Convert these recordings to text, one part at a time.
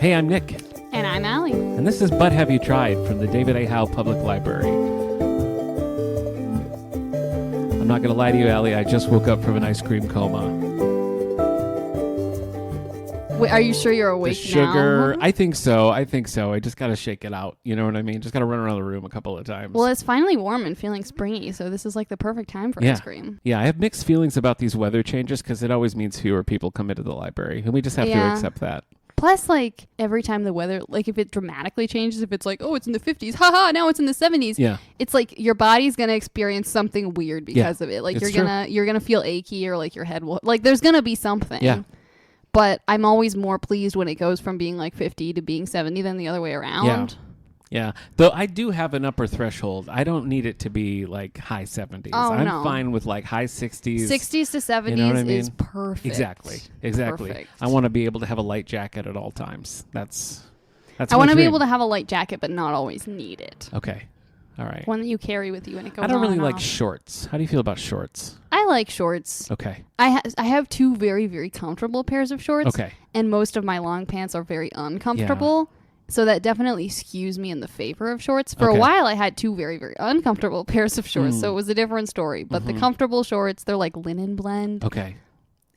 Hey, I'm Nick. And I'm Ally. And this is But Have You Tried from the David A. Howe Public Library. I'm not going to lie to you, Ally. I just woke up from an ice cream coma. Wait, are you sure you're awake the sugar, now? I think so. I just got to shake it out. You know what I mean? Just got to run around the room a couple of times. Well, it's finally warm and feeling springy, so this is like the perfect time for ice cream. Yeah, I have mixed feelings about these weather changes because it always means fewer people come into the library. And we just have to accept that. Plus, like, every time the weather, like, if it dramatically changes, if it's like, oh, it's in the 50s, haha, now it's in the 70s. It's like your body's going to experience something weird because of it. Like, you're gonna feel achy or like your head will, like, there's going to be something. Yeah. But I'm always more pleased when it goes from being like 50 to being 70 than the other way around. Yeah. Though I do have an upper threshold. I don't need it to be like high 70s. I'm fine with like high 60s. 60s to 70s you know what I mean? is perfect. Exactly. Perfect. I want to be able to have a light jacket at all times. That's I want to be able to have a light jacket but not always need it. Okay. All right. One that you carry with you and it goes on. I don't really like off. Shorts. How do you feel about shorts? I like shorts. Okay. I have two very, very comfortable pairs of shorts. Okay. And most of my long pants are very uncomfortable. Yeah. So that definitely skews me in the favor of shorts. For a while, I had two very, very uncomfortable pairs of shorts. So it was a different story. But the comfortable shorts, they're like linen blend. Okay.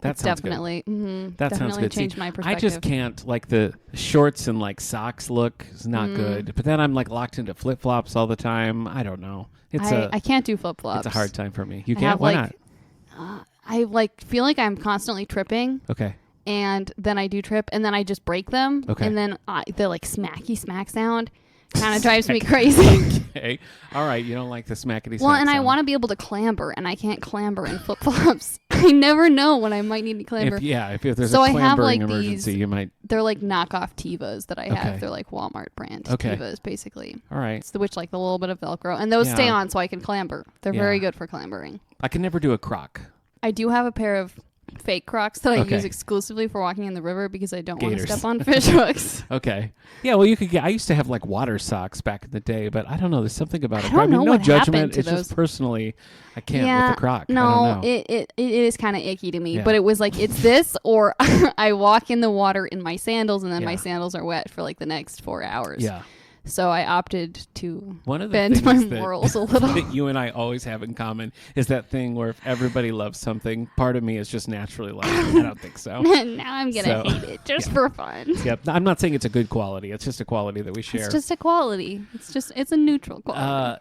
That sounds definitely, good. That sounds good. Changed my perspective. I just can't, like, the shorts and like socks look is not good. But then I'm like locked into flip flops all the time. I don't know. I can't do flip flops. It's a hard time for me. You can't? Why not? I like feel like I'm constantly tripping. Okay. And then I do trip, and then I just break them. Okay. And then the like smacky smack sound kind of drives me crazy. Okay. All right. You don't like the smackety smack Well, and sound. I want to be able to clamber, and I can't clamber in flip flops. I never know when I might need to clamber. If there's a clambering emergency, you might. They're like knockoff Tevas that I have. They're like Walmart brand Tevas, basically. All right. It's which like the little bit of Velcro, and those stay on so I can clamber. They're very good for clambering. I can never do a croc. I do have a pair of fake Crocs that I use exclusively for walking in the river because I don't want to step on fish hooks. Okay. Yeah, well, you could get. I used to have like water socks back in the day, but I don't know. There's something about it. I don't know no what judgment. It's those. Just personally, I can't with the Croc. No, I don't know. it is kind of icky to me. But it was like it's this, or I walk in the water in my sandals, and then my sandals are wet for like the next 4 hours. Yeah. So I opted to bend my morals a little. That you and I always have in common is that thing where if everybody loves something, part of me is just naturally like, I don't think so. Now I'm going to hate it just for fun. Yep. I'm not saying it's a good quality. It's just a quality that we share. It's just a quality. It's a neutral quality.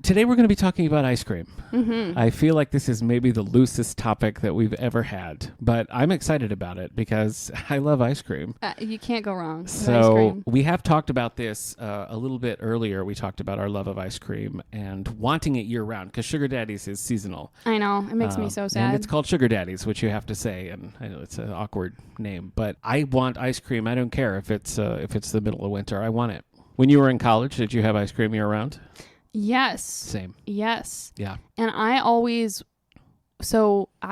Today we're going to be talking about ice cream. Mm-hmm. I feel like this is maybe the loosest topic that we've ever had, but I'm excited about it because I love ice cream. You can't go wrong with so ice cream. We have talked about this a little bit earlier. We talked about our love of ice cream and wanting it year-round because Sugar Daddy's is seasonal. I know. It makes me so sad. And it's called Sugar Daddy's, which you have to say, and I know it's an awkward name, but I want ice cream. I don't care if it's the middle of winter. I want it. When you were in college, did you have ice cream year-round? Yes. Same. Yes. Yeah. And I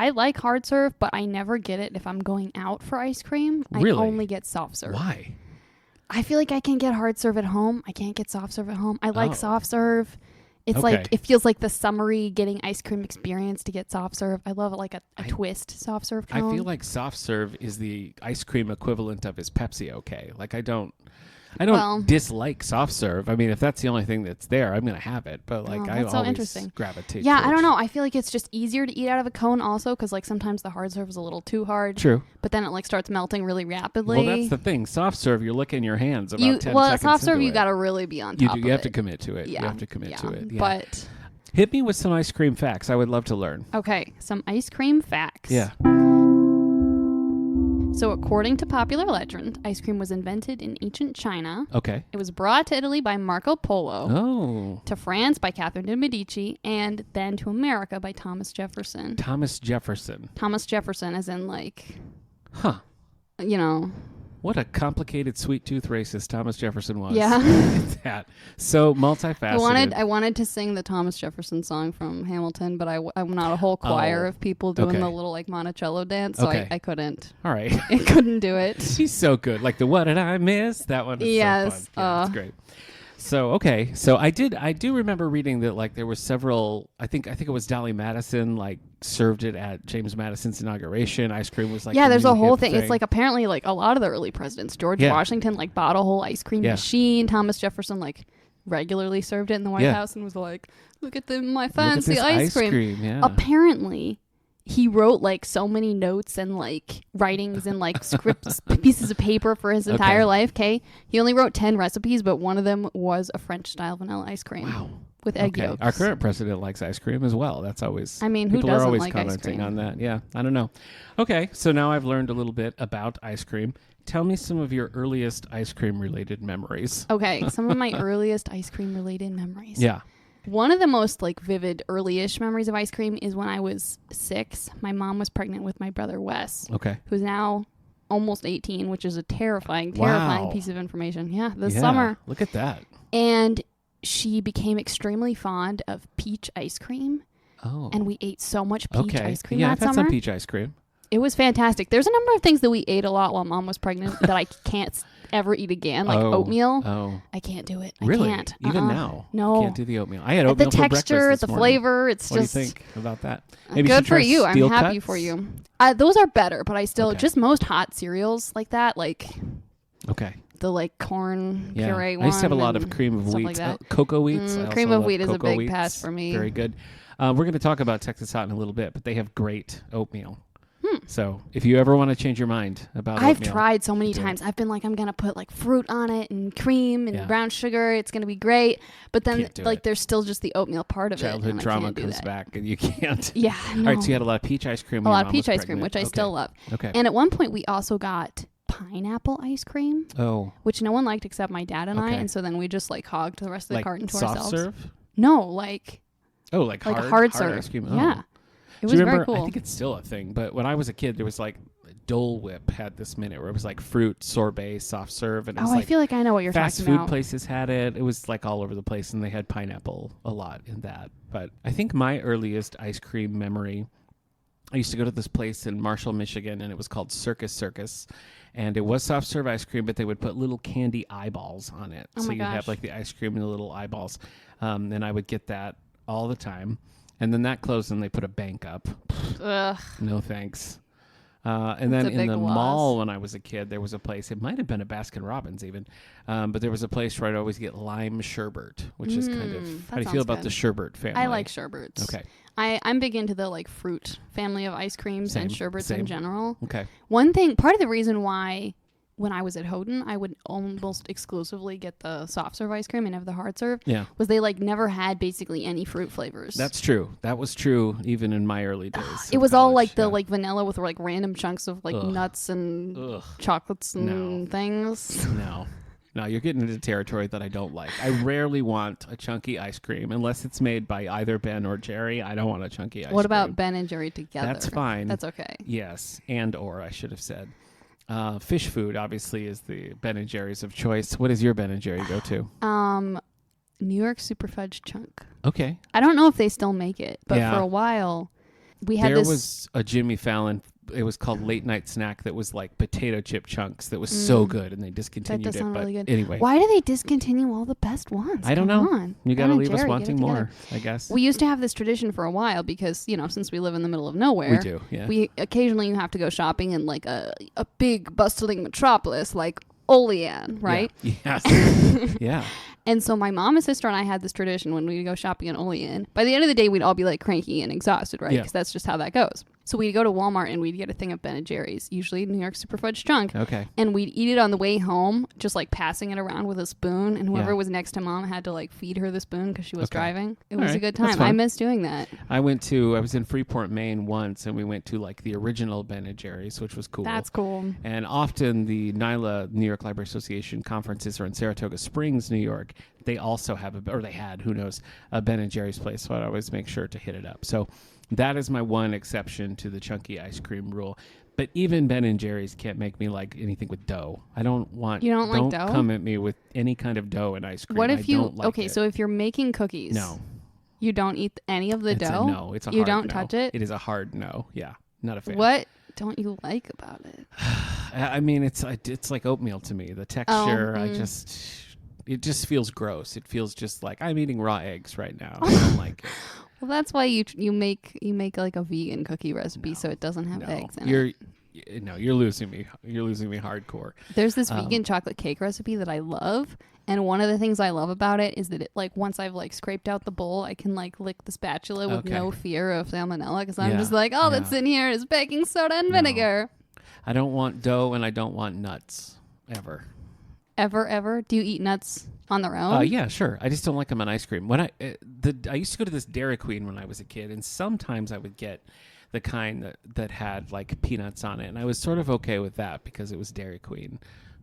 like hard serve, but I never get it if I'm going out for ice cream. Really? I only get soft serve. Why? I feel like I can get hard serve at home. I can't get soft serve at home. I like soft serve. It's like, it feels like the summery getting ice cream experience to get soft serve. I love it like a twist soft serve cone. I feel like soft serve is the ice cream equivalent of is Pepsi okay? Like I don't dislike soft serve. I mean, if that's the only thing that's there, I'm going to have it. But like, I always gravitate. Yeah, I don't know. I feel like it's just easier to eat out of a cone also because like sometimes the hard serve is a little too hard. True. But then it like starts melting really rapidly. Well, that's the thing. Soft serve, you're looking in your hands about 10 seconds soft serve, into you it. got to really be on top of it. You have to commit to it. Yeah. You have to commit to it. Yeah. But hit me with some ice cream facts. I would love to learn. Okay, some ice cream facts. Yeah. So according to popular legend, ice cream was invented in ancient China. Okay. It was brought to Italy by Marco Polo. Oh. To France by Catherine de Medici. And then to America by Thomas Jefferson. Thomas Jefferson as in like... Huh. You know... What a complicated sweet tooth racist Thomas Jefferson was. Yeah. That. So multifaceted. I wanted to sing the Thomas Jefferson song from Hamilton, but I'm not a whole choir of people doing the little like Monticello dance, so I couldn't. All right. I couldn't do it. He's so good. Like the What Did I Miss? That one is so fun. Yeah, that's great. So okay, so I do remember reading that like there were several. I think it was Dolly Madison like served it at James Madison's inauguration. Ice cream was like there's a whole thing. It's like apparently like a lot of the early presidents, George Washington like bought a whole ice cream machine. Thomas Jefferson like regularly served it in the White House and was like, look at my fancy ice cream. Yeah. Apparently he wrote like so many notes and like writings and like scripts, pieces of paper for his entire life. Okay. He only wrote 10 recipes, but one of them was a French style vanilla ice cream. Wow. With egg yolks. Our current president likes ice cream as well. That's always, I mean, who doesn't are always like commenting ice cream? on that. Yeah. I don't know. Okay. So now I've learned a little bit about ice cream. Tell me some of your earliest ice cream related memories. Okay. Some of my earliest ice cream related memories. Yeah. One of the most like vivid early-ish memories of ice cream is when I was 6. My mom was pregnant with my brother Wes, who's now almost 18, which is a terrifying piece of information. Yeah, this summer. Look at that. And she became extremely fond of peach ice cream. Oh. And we ate so much peach ice cream that that summer. I've had some peach ice cream. It was fantastic. There's a number of things that we ate a lot while Mom was pregnant that I can't ever eat again, like oatmeal. Oh. I can't do it. Really? I can't. Even now? No. You can't do the oatmeal. I had oatmeal the for texture, breakfast the this morning. flavor, it's what just... What do you think about that? Maybe good for you. I'm Steel happy Cuts? for you. Those are better, but I still... Just most hot cereals like that, like... Okay. The like corn puree one. I used to have a lot of cream of wheat. Like cocoa wheats. Cream of wheat is a big pass for me. Very good. We're going to talk about Texas Hot in a little bit, but they have great oatmeal. So if you ever want to change your mind about I've oatmeal, tried so many times. I've been like, I'm going to put like fruit on it and cream and brown sugar. It's going to be great. But then like there's still just the oatmeal part of Childhood it. Childhood trauma comes back and you can't. Yeah. No. All right. So you had a lot of peach ice cream. A lot of peach ice cream, which I still love. Okay. And at one point we also got pineapple ice cream. Oh. Which no one liked except my dad and I. And so then we just like hogged the rest of the carton to ourselves. Soft serve? No, like... Oh, like hard serve. Ice cream? Oh. Yeah. It was remember, very cool. I think it's still a thing, but when I was a kid, there was like Dole Whip had this minute where it was like fruit sorbet soft serve, and it was I feel like I know what you're talking about. Fast food places had it. It was like all over the place, and they had pineapple a lot in that. But I think my earliest ice cream memory, I used to go to this place in Marshall, Michigan, and it was called Circus, and it was soft serve ice cream, but they would put little candy eyeballs on it, so you'd have like the ice cream and the little eyeballs, and I would get that all the time. And then that closed and they put a bank up. Ugh. No thanks. And then in the mall when I was a kid, there was a place, it might have been a Baskin Robbins even, but there was a place where I'd always get lime sherbet, which is kind of, how do you feel about the sherbet family? I like sherbets. Okay. I'm big into the like fruit family of ice creams and sherbets in general. Okay. One thing, part of the reason why when I was at Houghton, I would almost exclusively get the soft serve ice cream and have the hard serve. Yeah. Was they like never had basically any fruit flavors. That's true. That was true even in my early days. It was all like the like vanilla with like random chunks of like nuts and chocolates and things. No, you're getting into territory that I don't like. I rarely want a chunky ice cream unless it's made by either Ben or Jerry. I don't want a chunky ice cream. What about Ben and Jerry together? That's fine. That's okay. Yes, or I should have said. Fish food obviously is the Ben and Jerry's of choice. What does your Ben and Jerry go to? New York Super Fudge Chunk. Okay. I don't know if they still make it, but for a while we had There was a Jimmy Fallon. It was called Late Night Snack that was like potato chip chunks that was so good, and they discontinued that does sound but really good. Anyway, why do they discontinue all the best ones? I don't know. On. You got to leave us wanting more, I guess. We used to have this tradition for a while because, since we live in the middle of nowhere, we do. Yeah. We occasionally have to go shopping in like a big bustling metropolis like Olean, right? Yeah. Yes. Yeah. And so my mom and sister and I had this tradition when we'd go shopping in Olean. By the end of the day, we'd all be like cranky and exhausted, right? Because that's just how that goes. So we'd go to Walmart and we'd get a thing of Ben & Jerry's, usually New York Super Fudge Chunk. Okay. And we'd eat it on the way home, just like passing it around with a spoon. And whoever was next to Mom had to like feed her the spoon because she was driving. It was a good time. I miss doing that. I was in Freeport, Maine once, and we went to like the original Ben & Jerry's, which was cool. That's cool. And often the NYLA, New York Library Association conferences are in Saratoga Springs, New York. They also have they had, who knows, a Ben & Jerry's place. So I'd always make sure to hit it up. So that is my one exception to the chunky ice cream rule. But even Ben & Jerry's can't make me like anything with dough. I don't want... You don't like dough? Come at me with any kind of dough in ice cream. What if so if you're making cookies... No. You don't eat any of the dough? No, it's a hard no. You don't no. touch it? It is a hard no. Yeah, not a fan. What don't you like about it? I mean, it's like oatmeal to me. The texture, It just feels gross. It feels just like I'm eating raw eggs right now. I don't like it. Well, that's why you make like a vegan cookie recipe so it doesn't have eggs in it. You're losing me. You're losing me hardcore. There's this vegan chocolate cake recipe that I love. And one of the things I love about it is that it, like, once I've like scraped out the bowl, I can like lick the spatula with no fear of salmonella because I'm just like, all that's in here is baking soda and vinegar. I don't want dough and I don't want nuts ever. Ever? Do you eat nuts on their own? Yeah, sure. I just don't like them on ice cream. When I used to go to this Dairy Queen when I was a kid, and sometimes I would get the kind that had like peanuts on it, and I was sort of okay with that because it was Dairy Queen.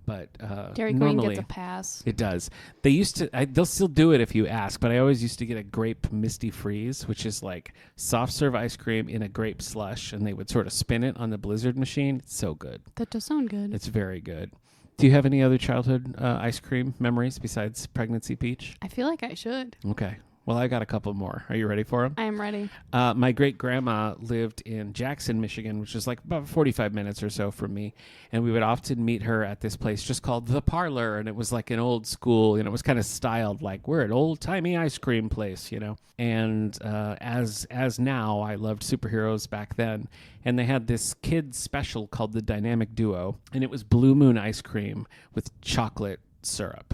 But Dairy Queen gets a pass. It does. They used to. They'll still do it if you ask. But I always used to get a grape Misty Freeze, which is like soft serve ice cream in a grape slush, and they would sort of spin it on the Blizzard machine. It's so good. That does sound good. It's very good. Do you have any other childhood ice cream memories besides Pregnancy Peach? I feel like I should. Okay. Well, I got a couple more. Are you ready for them? I am ready. My great-grandma lived in Jackson, Michigan, which is like about 45 minutes or so from me. And we would often meet her at this place just called The Parlor. And it was like an old school, it was kind of styled like we're an old-timey ice cream place, And as now, I loved superheroes back then. And they had this kids special called the Dynamic Duo. And it was Blue Moon ice cream with chocolate syrup.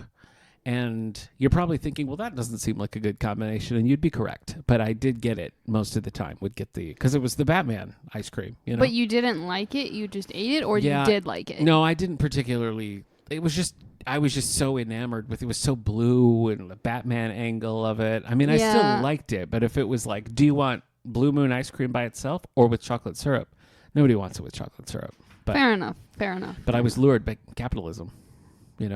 And you're probably thinking, well, that doesn't seem like a good combination. And you'd be correct. But I did get it most of the time, because it was the Batman ice cream. But you didn't like it? You just ate it? Or you did like it? No, I didn't particularly. It was just, I was just so enamored with it. It was so blue and the Batman angle of it. I mean, I still liked it. But if it was like, do you want Blue Moon ice cream by itself or with chocolate syrup? Nobody wants it with chocolate syrup. But, Fair enough. But I was lured by capitalism.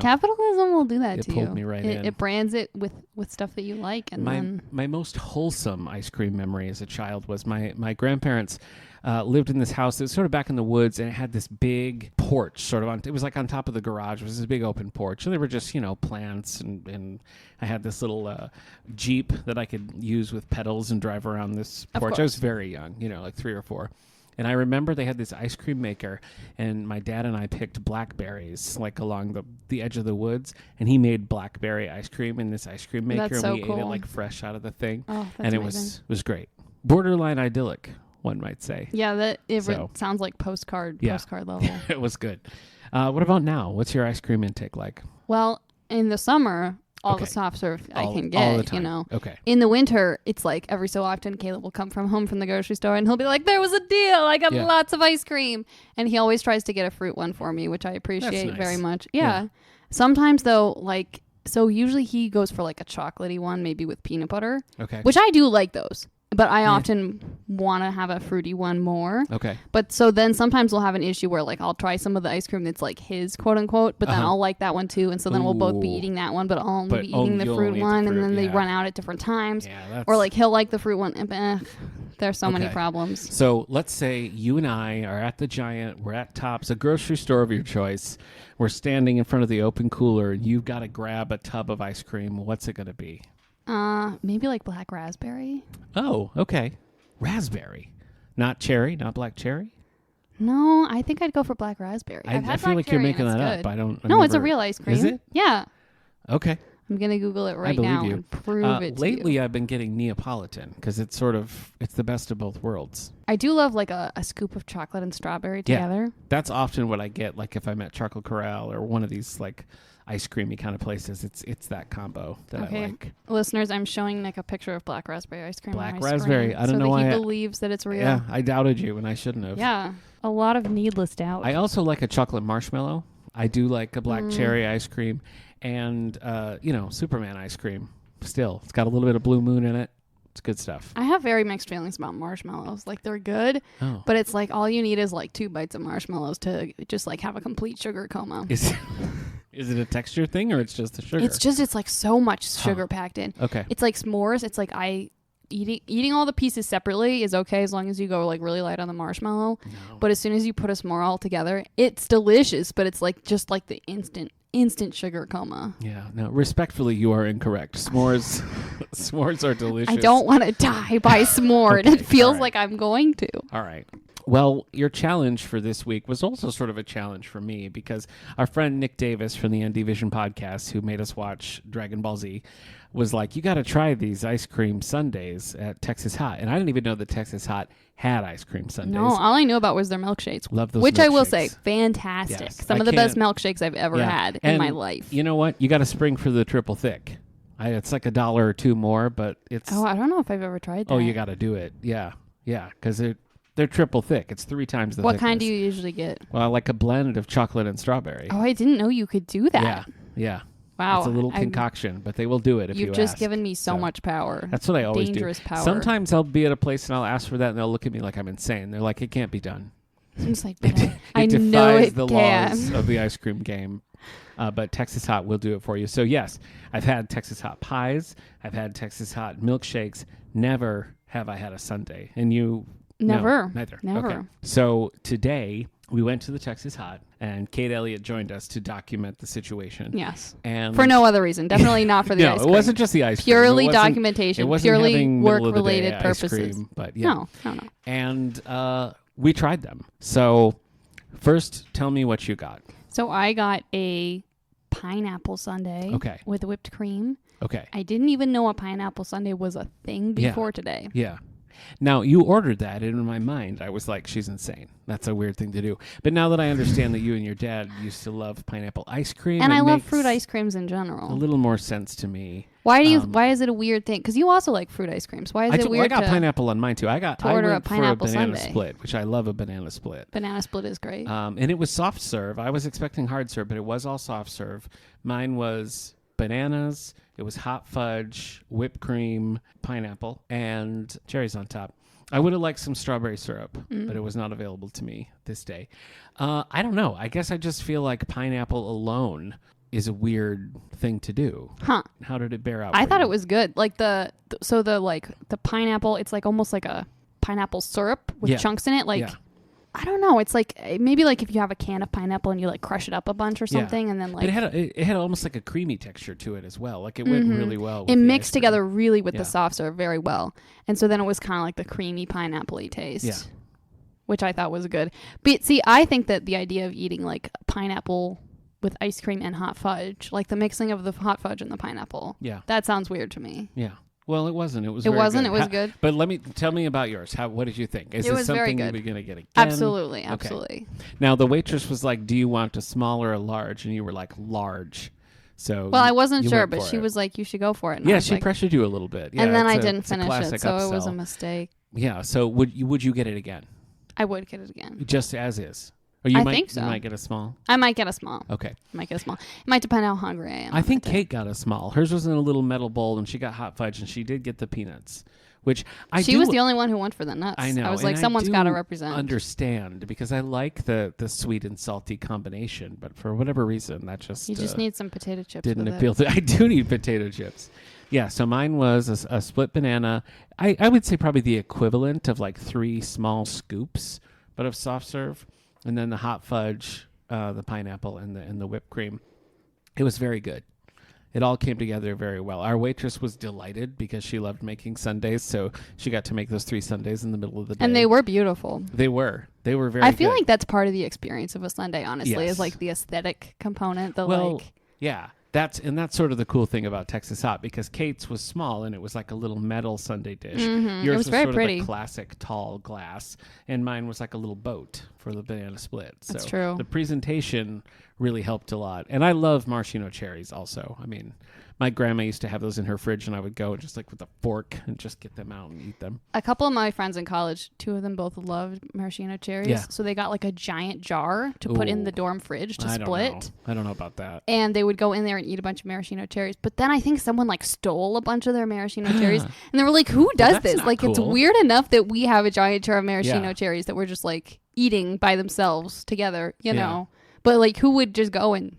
Capitalism will do that to you. It pulled me right in. It brands it with stuff that you like. And my most wholesome ice cream memory as a child was my grandparents lived in this house that was sort of back in the woods, and it had this big porch it was like on top of the garage. It was this big open porch, and there were just, plants, and I had this little Jeep that I could use with pedals and drive around this porch. I was very young, like 3 or 4. And I remember they had this ice cream maker, and my dad and I picked blackberries like along the edge of the woods, and he made blackberry ice cream in this ice cream maker, and we ate it like fresh out of the thing. Oh, that's and amazing. It was great. Borderline idyllic, one might say. Yeah, sounds like postcard level. It was good. What about now? What's your ice cream intake like? Well, in the summer, all the soft serve I can get, all the time. Okay. In the winter, it's like every so often Caleb will come home from the grocery store and he'll be like, there was a deal. I got lots of ice cream. And he always tries to get a fruit one for me, which I appreciate very much. Yeah. Sometimes though, so usually he goes for like a chocolatey one, maybe with peanut butter. Okay. Which I do like those. But I often want to have a fruity one more. Okay. But so then sometimes we'll have an issue where like I'll try some of the ice cream that's like his quote unquote, but then I'll like that one too. And so then we'll both be eating that one, but I'll only be eating the fruit one. And then they run out at different times. Yeah, or like he'll like the fruit one. There's so many problems. So let's say you and I are at the Giant. We're at Tops, a grocery store of your choice. We're standing in front of the open cooler and you've got to grab a tub of ice cream. What's it going to be? Maybe like black raspberry. Oh, okay. Raspberry. Not cherry, not black cherry? No, I think I'd go for black raspberry. I feel like you're making that up. It's a real ice cream. Is it? Yeah. Okay. I'm going to Google it right now and prove it to lately, you. I've been getting Neapolitan because it's it's the best of both worlds. I do love like a scoop of chocolate and strawberry together. That's often what I get, like if I'm at Chocolate Corral or one of these like ice creamy kind of places. It's that combo that I like. Listeners, I'm showing Nick a picture of black raspberry ice cream. Black raspberry. I don't know why he believes that it's real. Yeah, I doubted you and I shouldn't have. Yeah, a lot of needless doubt. I also like a chocolate marshmallow. I do like a black cherry ice cream. And, Superman ice cream. Still, it's got a little bit of Blue Moon in it. It's good stuff. I have very mixed feelings about marshmallows. Like, they're good, but it's like all you need is like 2 bites of marshmallows to just like have a complete sugar coma. Is it a texture thing or it's just the sugar? It's like so much sugar packed in. Okay. It's like s'mores. It's like eating all the pieces separately is okay as long as you go like really light on the marshmallow. No. But as soon as you put a s'more all together, it's delicious, but it's like just like the instant sugar coma. Yeah, no, respectfully, you are incorrect. S'mores are delicious. I don't want to die by s'more, and it feels like I'm going to. All right. Well, your challenge for this week was also sort of a challenge for me because our friend Nick Davis from the ND Vision podcast, who made us watch Dragon Ball Z, was like, you got to try these ice cream sundaes at Texas Hot. And I didn't even know that Texas Hot had ice cream sundaes. No, all I knew about was their milkshakes. Love those Which milkshakes. I will say, fantastic. Yes, Some of the best milkshakes I've ever had in my life. You know what? You got to spring for the triple thick. It's like $1 or $2 more, but it's... Oh, I don't know if I've ever tried that. Oh, you got to do it. Yeah, because they're triple thick. It's 3 times the What thickness. kind do you usually get? Well, like a blend of chocolate and strawberry. Oh, I didn't know you could do that. Yeah. Wow. It's a little concoction, but they will do it if you You've just ask. given me so much power. That's what I always Dangerous do. power. Sometimes I'll be at a place and I'll ask for that and they'll look at me like I'm insane. They're like, it can't be done. I'm just like, It I defies know it the can. laws of the ice cream game. But Texas Hot will do it for you. So yes, I've had Texas Hot pies. I've had Texas Hot milkshakes. Never have I had a sundae. And you... Never. No, neither. Never. Okay. So today we went to the Texas Hot and Kate Elliott joined us to document the situation. Yes. And for no other reason. Definitely not for the ice cream. No, it wasn't just the ice cream. Purely documentation. It wasn't purely having work-related middle of the day purposes. ice cream, but yeah. No. And we tried them. So first, tell me what you got. So I got a pineapple sundae with whipped cream. Okay. I didn't even know a pineapple sundae was a thing before today. Yeah. Now, you ordered that, and in my mind, I was like, she's insane. That's a weird thing to do. But now that I understand that you and your dad used to love pineapple ice cream, and I love fruit ice creams in general, a little more sense to me. Why is it a weird thing? Because you also like fruit ice creams. Why is it weird? I got pineapple on mine too. I order went a pineapple for a banana sundae. split, which I love a banana split. Banana split is great. And it was soft serve. I was expecting hard serve, but it was all soft serve. Mine was bananas. It was hot fudge, whipped cream, pineapple, and cherries on top. I would have liked some strawberry syrup, but it was not available to me this day. I don't know. I guess I just feel like pineapple alone is a weird thing to do. Huh. How did it bear out? I thought it was good. Like the pineapple, it's like almost like a pineapple syrup with chunks in it. Like, I don't know. It's like maybe like if you have a can of pineapple and you like crush it up a bunch or something, and then like it had almost like a creamy texture to it as well. Like it went really well. It mixed together really with the soft serve very well, and so then it was kind of like the creamy pineapple-y taste, which I thought was good. But see, I think that the idea of eating like pineapple with ice cream and hot fudge, like the mixing of the hot fudge and the pineapple, that sounds weird to me. Yeah. Well, it wasn't. It was. It very wasn't. Good. It was good. But tell me about yours. What did you think? Is it was something very good. you're going to get again? Absolutely. Okay. Now the waitress was like, "Do you want a small or a large?" And you were like, "Large." So I wasn't sure, but she was like, "You should go for it." And she pressured you a little bit. Yeah, and then I didn't finish it, so it was a mistake. Yeah. So would you get it again? I would get it again, just as is. Or I think so. You might get a small. I might get a small. Okay. I might get a small. It might depend how hungry I am. I think Kate got a small. Hers was in a little metal bowl, and she got hot fudge, and she did get the peanuts, which she was the only one who went for the nuts. I know. I was like, someone's got to represent. Understand, because I like the sweet and salty combination, but for whatever reason, that just you just need some potato chips. Didn't appeal to. I do need potato chips. Yeah. So mine was a split banana. I would say probably the equivalent of like 3 small scoops, but of soft serve. And then the hot fudge, the pineapple, and the whipped cream. It was very good. It all came together very well. Our waitress was delighted because she loved making sundaes, so she got to make those 3 sundaes in the middle of the day. And they were beautiful. They were very good. I feel like that's part of the experience of a sundae, honestly, is like the aesthetic component. Yeah. That's sort of the cool thing about Texas Hot, because Kate's was small and it was like a little metal sundae dish. Mm-hmm. Yours was very sort pretty. of the classic tall glass, and mine was like a little boat for the banana split. So that's true. The presentation really helped a lot. And I love maraschino cherries also. I mean, my grandma used to have those in her fridge, and I would go just like with a fork and just get them out and eat them. A couple of my friends in college, 2 of them both loved maraschino cherries. Yeah. So they got like a giant jar to put in the dorm fridge to split. I don't know about that. And they would go in there and eat a bunch of maraschino cherries. But then I think someone like stole a bunch of their maraschino cherries. And they were like, who does this? Like, cool. It's weird enough that we have a giant jar of maraschino cherries that we're just like eating by themselves together, you know. But like, who would just go and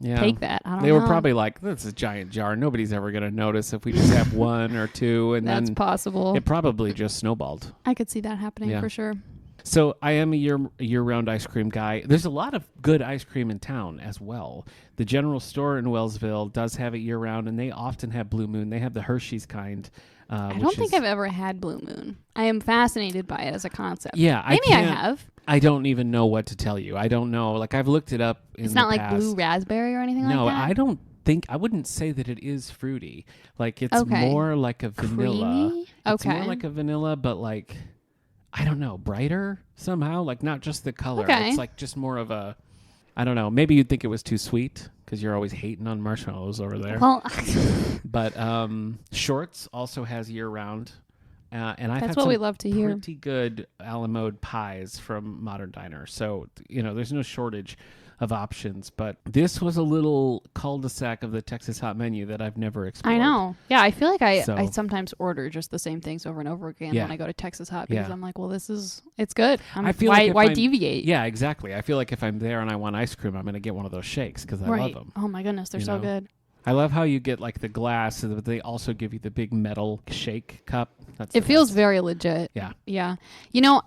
take that? I don't know. They were probably like, this is a giant jar. Nobody's ever going to notice if we just have 1 or 2. And that's then possible. It probably just snowballed. I could see that happening for sure. So I am a year-round ice cream guy. There's a lot of good ice cream in town as well. The general store in Wellsville does have it year-round, and they often have Blue Moon. They have the Hershey's kind. I don't think I've ever had Blue Moon. I am fascinated by it as a concept. Yeah, maybe I have. I don't even know what to tell you. I don't know. Like, I've looked it up in the past. It's not like blue raspberry or anything like that? No, I wouldn't say that it is fruity. Like, it's more like a vanilla. Creamy? It's more like a vanilla, but like, I don't know, brighter somehow. Like, not just the color. Okay. It's like just more of a, I don't know. Maybe you'd think it was too sweet because you're always hating on marshmallows over there. Well, but Shorts also has year-round. And I've that's had what some we love to hear. pretty good a la mode pies from Modern Diner. So, there's no shortage of options. But this was a little cul-de-sac of the Texas Hot menu that I've never explored. I know. Yeah, I feel like I sometimes order just the same things over and over again when I go to Texas Hot because I'm like, well, it's good. Why deviate? Yeah, exactly. I feel like if I'm there and I want ice cream, I'm going to get one of those shakes because I love them. Oh, my goodness. They're so good. I love how you get like the glass, but they also give you the big metal shake cup. It feels very legit. Yeah. Yeah.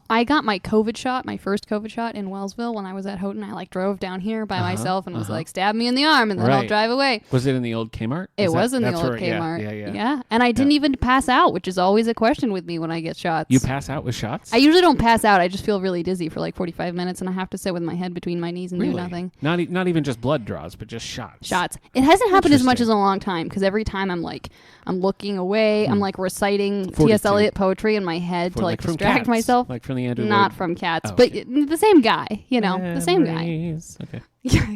I got my first COVID shot in Wellsville when I was at Houghton. I drove down here by myself and was like, stab me in the arm and then I'll drive away. Was it in the old Kmart? It was in the old Kmart. Yeah. And I didn't even pass out, which is always a question with me when I get shots. You pass out with shots? I usually don't pass out. I just feel really dizzy for like 45 minutes and I have to sit with my head between my knees and do nothing. Not even just blood draws, but just shots. Shots. It hasn't happened as much as a long time because every time I'm looking away, I'm like reciting 42. T.S. Eliot poetry in my head to distract myself. Like from the Andrew Not Lloyd. from Cats, but the same guy, the same guy. Okay.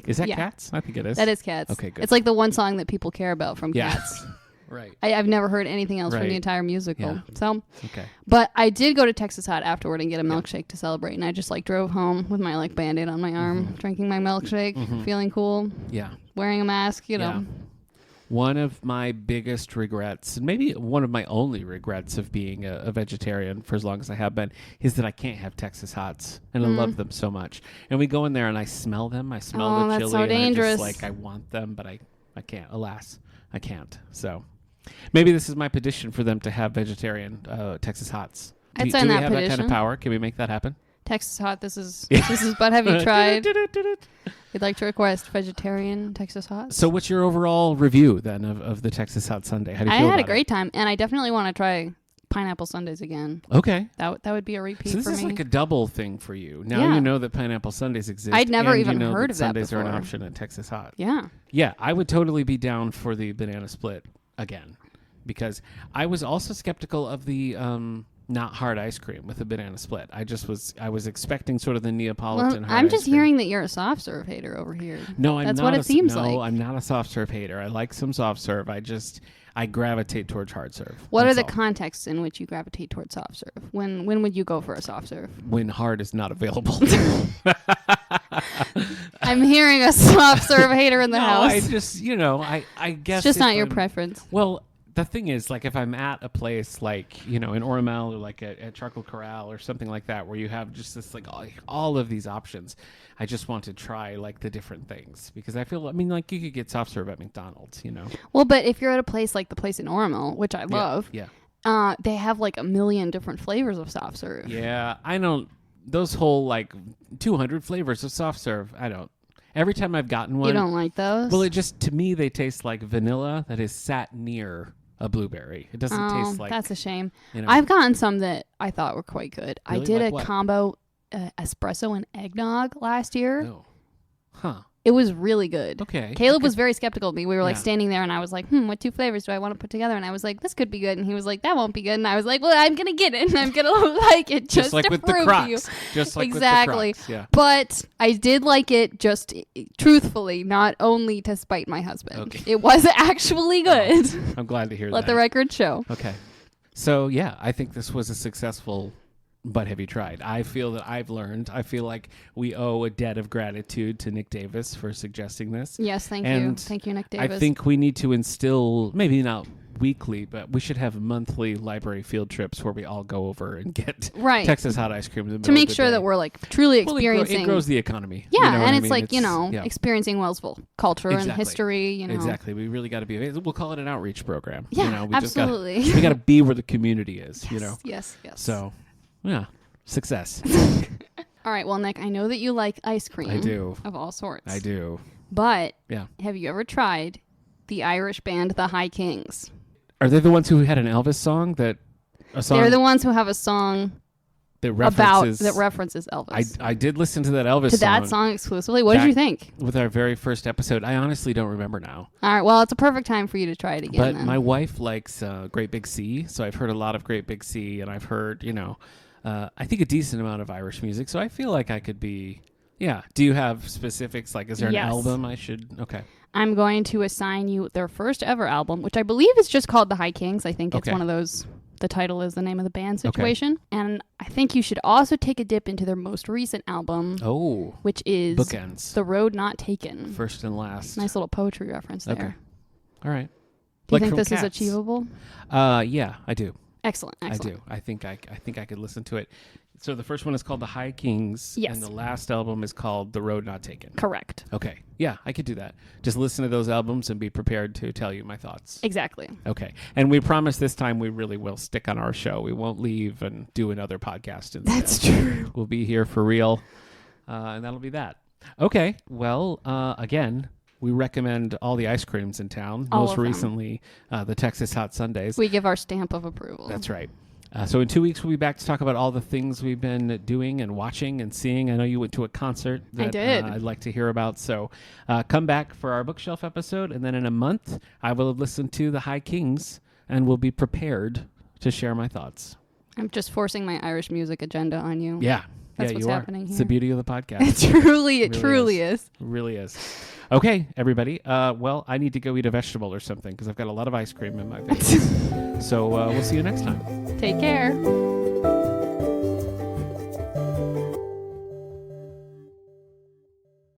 Is that Cats? I think it is. That is Cats. Okay, good. It's like the one song that people care about from Cats. Right. I've never heard anything else from the entire musical. Yeah. So, okay. But I did go to Texas Hot afterward and get a milkshake to celebrate, and I just drove home with my Band-Aid on my arm, drinking my milkshake, feeling cool. Yeah. Wearing a mask, Yeah. One of my biggest regrets, and maybe one of my only regrets of being a vegetarian for as long as I have been, is that I can't have Texas Hots, and I love them so much. And we go in there, and I smell them. I smell the chili. That's so dangerous. And I just, I want them, but I can't. Alas, I can't. So maybe this is my petition for them to have vegetarian Texas Hots. I'd Do sign we that have petition. that kind of power? Can we make that happen? Texas Hot, this is but have you tried? We'd like to request vegetarian Texas Hot. So what's your overall review then of the Texas Hot Sundae? How do you feel I had about a great time, and I definitely want to try pineapple sundaes again. Okay. That would be a repeat for me. So this is like a double thing for you. Now you know that pineapple sundaes exist. I'd never even heard of that Sundaes before. are an option at Texas Hot. Yeah. Yeah, I would totally be down for the banana split again because I was also skeptical of the not hard ice cream with a banana split. I was expecting sort of the Neapolitan hard I'm just ice cream. hearing that you're a soft serve hater over here. No, I'm That's not. what it seems like. No, I'm not a soft serve hater. I like some soft serve. I gravitate towards hard serve. What That's are the all. contexts in which you gravitate towards soft serve? When would you go for a soft serve? When hard is not available. I'm hearing a soft serve hater in the house. I just, I guess it's just not your preference. Well, the thing is, if I'm at a place like, in Ormel or like at Charcoal Corral or something like that, where you have just this all of these options, I just want to try the different things because I feel, you could get soft serve at McDonald's, Well, but if you're at a place like the place in Ormel, which I love, they have a million different flavors of soft serve. Yeah, I don't, those whole 200 flavors of soft serve, I don't. Every time I've gotten one. You don't like those? Well, to me, they taste like vanilla that is sat near a blueberry. It doesn't taste like... That's a shame. I've gotten some that I thought were quite good. Really? I did a combo espresso and eggnog last year. Oh. Huh. It was really good. Okay. Caleb was very skeptical of me. We were standing there and I was like, what 2 flavors do I want to put together? And I was like, this could be good. And he was like, that won't be good. And I was like, well, I'm going to get it. And I'm going to like it just like to with prove the Crocs. to you. Just like exactly. with the Crocs. Yeah. But I did like it just truthfully, not only to spite my husband. Okay. It was actually good. I'm glad to hear that. Let the record show. Okay. So, yeah, I think this was a successful... But have you tried? I feel that I've learned. I feel like we owe a debt of gratitude to Nick Davis for suggesting this. Yes, thank you. Thank you, Nick Davis. I think we need to instill, maybe not weekly, but we should have monthly library field trips where we all go over and get Texas Hot ice cream in the middle to make of the sure day. that we're truly experiencing. It grows the economy. Yeah, you know and it's it's experiencing Wellsville culture and history. Exactly. We really got to be. We'll call it an outreach program. Yeah, we absolutely. We got to be where the community is. Yes, yes. So, yeah. Success. All right. Well, Nick, I know that you like ice cream. I do. Of all sorts. I do. But yeah, have you ever tried the Irish band, the High Kings? Are they the ones who had an Elvis song They're the ones who have a song that references Elvis. I did listen to that Elvis to song. that song exclusively. What did you think? With our very first episode, I honestly don't remember now. All right, well, it's a perfect time for you to try it again. But then. my wife likes Great Big Sea, so I've heard a lot of Great Big Sea, and I've heard, I think a decent amount of Irish music. So I feel like I could be. Yeah. Do you have specifics? Like, is there an album I should? Okay. I'm going to assign you their first ever album, which I believe is just called The High Kings. I think it's one of those. The title is the name of the band situation. Okay. And I think you should also take a dip into their most recent album. Oh. Which is Bookends. The Road Not Taken. First and last. Nice little poetry reference there. Okay. All right. Do you think this is achievable? Yeah, I do. Excellent. I do. I think I could listen to it. So the first one is called The High Kings. Yes. And the last album is called The Road Not Taken. Correct. Okay. Yeah, I could do that. Just listen to those albums and be prepared to tell you my thoughts. Exactly. Okay. And we promise this time we really will stick on our show. We won't leave and do another podcast instead. That's true. We'll be here for real. And that'll be that. Okay. Well, again, we recommend all the ice creams in town. Most recently, the Texas Hot Sundaes. We give our stamp of approval. That's right. So in 2 weeks, we'll be back to talk about all the things we've been doing and watching and seeing. I know you went to a concert that I did. I'd like to hear about. So come back for our bookshelf episode. And then in a month, I will have listened to The High Kings and will be prepared to share my thoughts. I'm just forcing my Irish music agenda on you. Yeah. That's what's happening here. It's the beauty of the podcast. It truly is. It really is. Okay, everybody. Well, I need to go eat a vegetable or something because I've got a lot of ice cream in my face. So we'll see you next time. Take care.